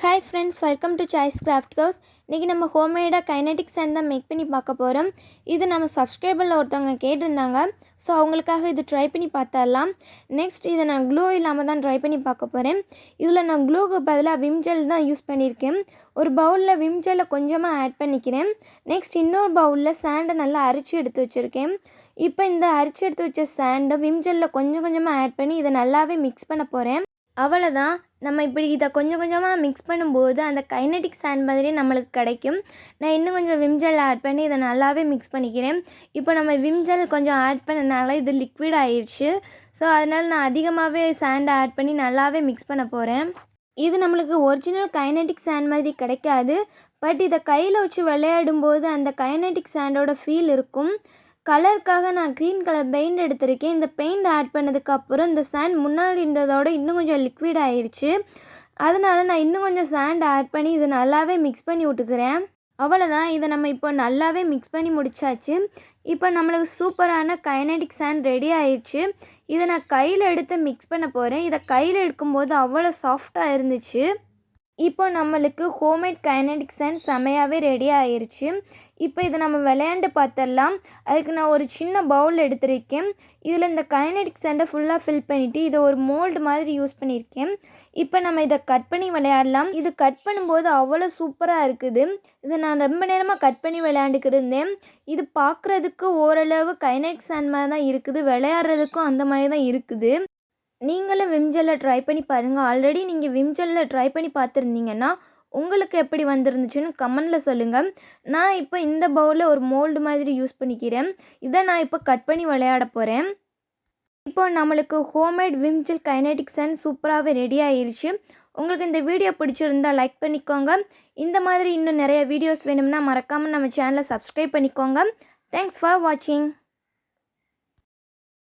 Hi friends, welcome to Choice Craft House. இன்னைக்கு நம்ம ஹோம்மேடா kinetic sand தான் மேக் பண்ணி பார்க்க போறோம். இது நம்ம சப்ஸ்கிரைபர்ல ஒருத்தவங்க கேட்டிருந்தாங்க. சோ அவங்களுக்காக இது ட்ரை பண்ணி பார்த்தறலாம். நெக்ஸ்ட் இத நான் க்ளூ இல்லாம தான் ட்ரை பண்ணி பார்க்க போறேன். இதுல நான் க்ளூக்கு பதிலா விம் ஜெல் தான் யூஸ் பண்ணியிருக்கேன். ஒரு பவுல்ல விம் ஜெல்ல கொஞ்சமா ஆட் பண்ணிக்கிறேன். நெக்ஸ்ட் இன்னொரு பவுல்ல சாண்ட நல்லா அரைச்சு எடுத்து வச்சிருக்கேன். இப்போ இந்த அரைச்சு எடுத்து வச்ச சாண்ட விம் ஜெல்ல கொஞ்சம் கொஞ்சமா ஆட் பண்ணி இத நல்லாவே மிக்ஸ் பண்ண போறேன். அவ்வளவுதான். நம்ம இப்படி இதை கொஞ்சம் கொஞ்சமாக மிக்ஸ் பண்ணும்போது அந்த கைனெடிக் சாண்ட் மாதிரி நம்மளுக்கு கிடைக்கும். நான் இன்னும் கொஞ்சம் விம் ஜெல் ஆட் பண்ணி இதை நல்லாவே மிக்ஸ் பண்ணிக்கிறேன். இப்போ நம்ம விம் ஜெல் கொஞ்சம் ஆட் பண்ணனால இது லிக்விட் ஆயிடுச்சு. ஸோ அதனால் நான் அதிகமாகவே சாண்டை ஆட் பண்ணி நல்லாவே மிக்ஸ் பண்ண போகிறேன். இது நம்மளுக்கு ஒரிஜினல் கைனெடிக் சாண்ட் மாதிரி கிடைக்காது. பட் இதை கையில் வச்சு விளையாடும்போது அந்த கைனெடிக் சாண்டோட ஃபீல் இருக்கும். கலருக்காக நான் க்ரீன் கலர் பெயிண்ட் எடுத்திருக்கேன். இந்த பெயிண்ட் ஆட் பண்ணதுக்கப்புறம் இந்த சாண்ட் முன்னாடி இருந்ததோட இன்னும் கொஞ்சம் லிக்விட் ஆயிடுச்சு. அதனால நான் இன்னும் கொஞ்சம் சாண்ட் ஆட் பண்ணி இதை நல்லாவே மிக்ஸ் பண்ணி விட்டுக்கிறேன். அவ்வளோதான். இதை நம்ம இப்போ நல்லாவே மிக்ஸ் பண்ணி முடிச்சாச்சு. இப்போ நம்மளுக்கு சூப்பரான கைனெடிக் சாண்ட் ரெடி ஆயிடுச்சு. இதை நான் கையில் எடுத்து மிக்ஸ் பண்ண போகிறேன். இதை கையில் எடுக்கும்போது அவ்வளோ சாஃப்டாக இருந்துச்சு. இப்போ நம்மளுக்கு ஹோம்மேட் கைனெடிக் சாண்ட் செமையாகவே ரெடி ஆயிடுச்சு. இப்போ இதை நம்ம விளையாண்டு பார்த்துடலாம். அதுக்கு நான் ஒரு சின்ன பவுல் எடுத்திருக்கேன். இதில் இந்த கைனெடிக் சாண்டை ஃபுல்லாக ஃபில் பண்ணிவிட்டு இதை ஒரு மோல்டு மாதிரி யூஸ் பண்ணியிருக்கேன். இப்போ நம்ம இதை கட் பண்ணி விளையாடலாம். இது கட் பண்ணும்போது அவ்வளோ சூப்பராக இருக்குது. இதை நான் ரொம்ப நேரமாக கட் பண்ணி விளையாண்டுக்கிருந்தேன். இது பார்க்குறதுக்கு ஓரளவு கைனெடிக் சாண்ட் மாதிரி தான் இருக்குது. விளையாடுறதுக்கும் அந்த மாதிரி தான் இருக்குது. நீங்களும் விம் ஜெல்லை ட்ரை பண்ணி பாருங்கள். ஆல்ரெடி நீங்கள் விம் ஜெல்லை ட்ரை பண்ணி பார்த்துருந்தீங்கன்னா உங்களுக்கு எப்படி வந்துருந்துச்சுன்னு கமெண்டில் சொல்லுங்கள். நான் இப்போ இந்த பவுலில் ஒரு மோல்டு மாதிரி யூஸ் பண்ணிக்கிறேன். இதை நான் இப்போ கட் பண்ணி விளையாட போகிறேன். இப்போ நம்மளுக்கு homemade Vim gel kinetic sand சூப்பராகவே ரெடி ஆயிடுச்சு. உங்களுக்கு இந்த வீடியோ பிடிச்சிருந்தால் லைக் பண்ணிக்கோங்க. இந்த மாதிரி இன்னும் நிறைய வீடியோஸ் வேணும்னா மறக்காமல் நம்ம சேனலை சப்ஸ்கிரைப் பண்ணிக்கோங்க. தேங்க்ஸ் ஃபார் வாட்சிங்.